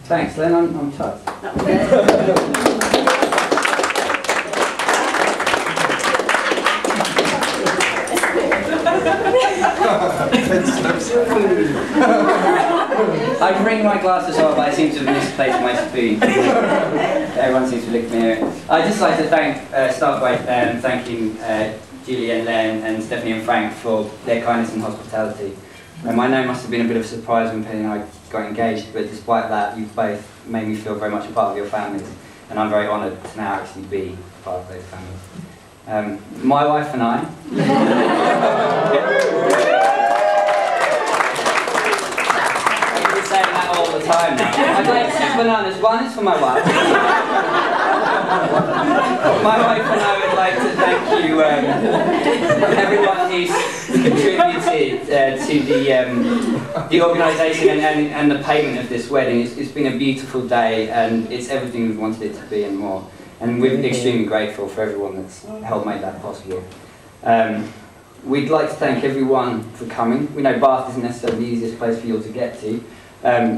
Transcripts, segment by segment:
Thanks, Len. I'm touched. I can bring my glass as well, but I seem to have misplaced my spoon. Everyone seems to look at me here. I'd just like to start by thanking Julie and Len and Stephanie and Frank for their kindness and hospitality. I know it must have been a bit of a surprise when Penny and I got engaged, but despite that, you've both made me feel very much a part of your families, and I'm very honoured to now actually be part of those families. My wife and I... saying that all the time now. I'd like two bananas. One is for my wife. My wife and I would like to thank you, everyone who's contributed to the organisation and the payment of this wedding. It's been a beautiful day, and it's everything we've wanted it to be and more. And we're extremely grateful for everyone that's helped make that possible. We'd like to thank everyone for coming. We know Bath isn't necessarily the easiest place for you all to get to.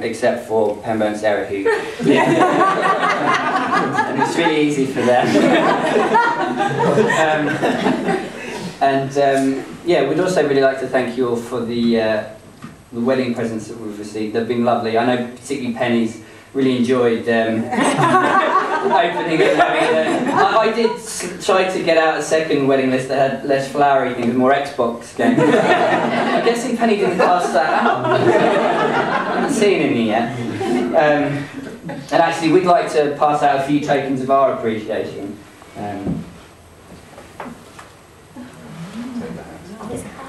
Except for Pembrose and Sarah, who live there. And it's really easy for them. Yeah, we'd also really like to thank you all for the wedding presents that we've received. They've been lovely. I know particularly Penny's really enjoyed opening it and having it. I did try to get out a second wedding list that had less flowery things, more Xbox games. I'm guessing Penny didn't pass that out. I haven't seen any yet. And actually, we'd like to pass out a few tokens of our appreciation. And a hand.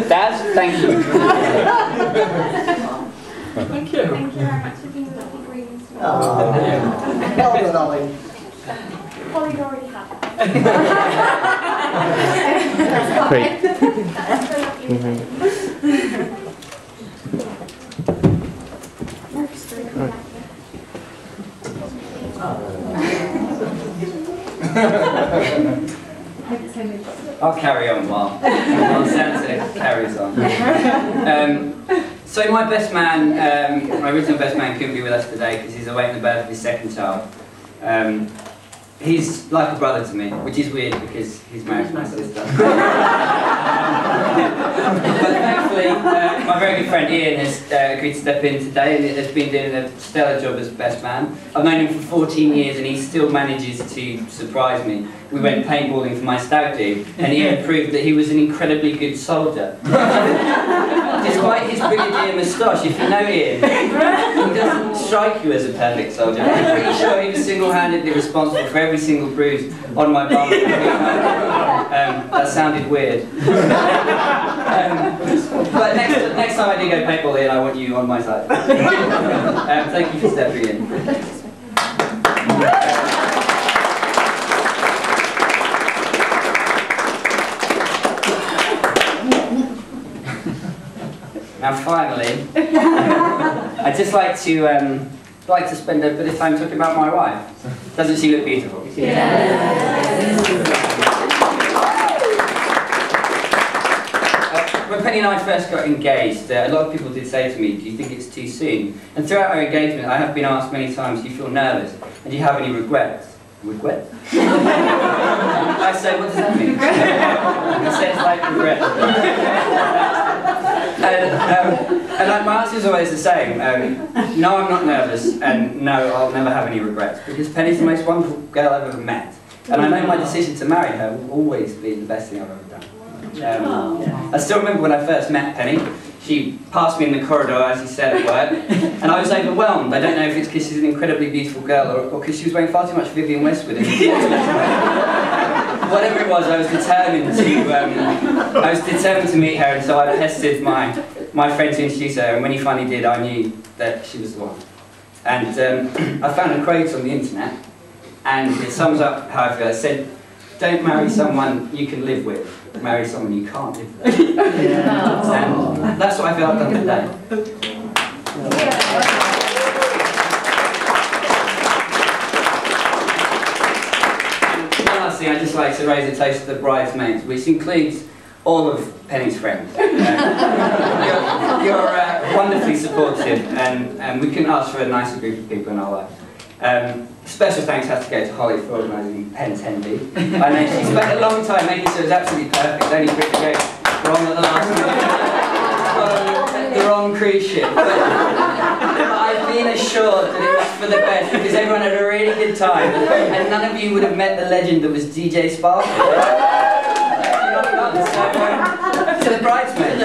Dad, thank you. Thank you. Thank you very much for being lovely greetings. Holly'd already had that. Great. That's so lovely. I'll carry on while Santa carries on. So my best man, my original best man couldn't be with us today because he's awaiting the birth of his second child. He's like a brother to me, which is weird because he's married to my sister. But thankfully, my very good friend Ian has agreed to step in today and has been doing a stellar job as best man. I've known him for 14 years and he still manages to surprise me. We went paintballing for my stag do and Ian proved that he was an incredibly good soldier. Despite his brigadier moustache, if you know Ian, he doesn't strike you as a perfect soldier. I'm pretty sure he was single-handedly responsible for every single bruise on my bum. That sounded weird. But next time I do go paintballing, I want you on my side. Thank you for stepping in. Now finally, I'd just like to spend a bit of time talking about my wife. Doesn't she look beautiful? When Penny and I first got engaged, a lot of people did say to me, do you think it's too soon? And throughout our engagement, I have been asked many times, do you feel nervous? And do you have any regrets? Regrets? I say, what does that mean? I say it's like regret. And my answer is always the same. No, I'm not nervous, and no, I'll never have any regrets, because Penny's the most wonderful girl I've ever met. And I know my decision to marry her will always be the best thing I've ever done. I still remember when I first met Penny. She passed me in the corridor, as you said, at work, and I was overwhelmed. I don't know if it's because she's an incredibly beautiful girl or because she was wearing far too much Vivienne Westwood. Whatever it was, I was determined to meet her, and so I pestered my friend to introduce her, and when he finally did, I knew that she was the one. And I found a quote on the internet, and it sums up how I feel. It said, don't marry someone you can live with, marry someone you can't live with. And that's what I feel I've done today. last thing, I'd just like to raise a toast to the bridesmaids, which includes all of Penny's friends. You're wonderfully supportive, and we couldn't ask for a nicer group of people in our lives. Special thanks has to go to Holly for organising Pen's Henby. I know she spent a long time making sure it was absolutely perfect, only for it to go wrong at the last minute. The wrong cruise ship. But I've been assured that it was for the best because everyone had a really good time, and none of you would have met the legend that was DJ Sparkle. So, to the bridesmaids.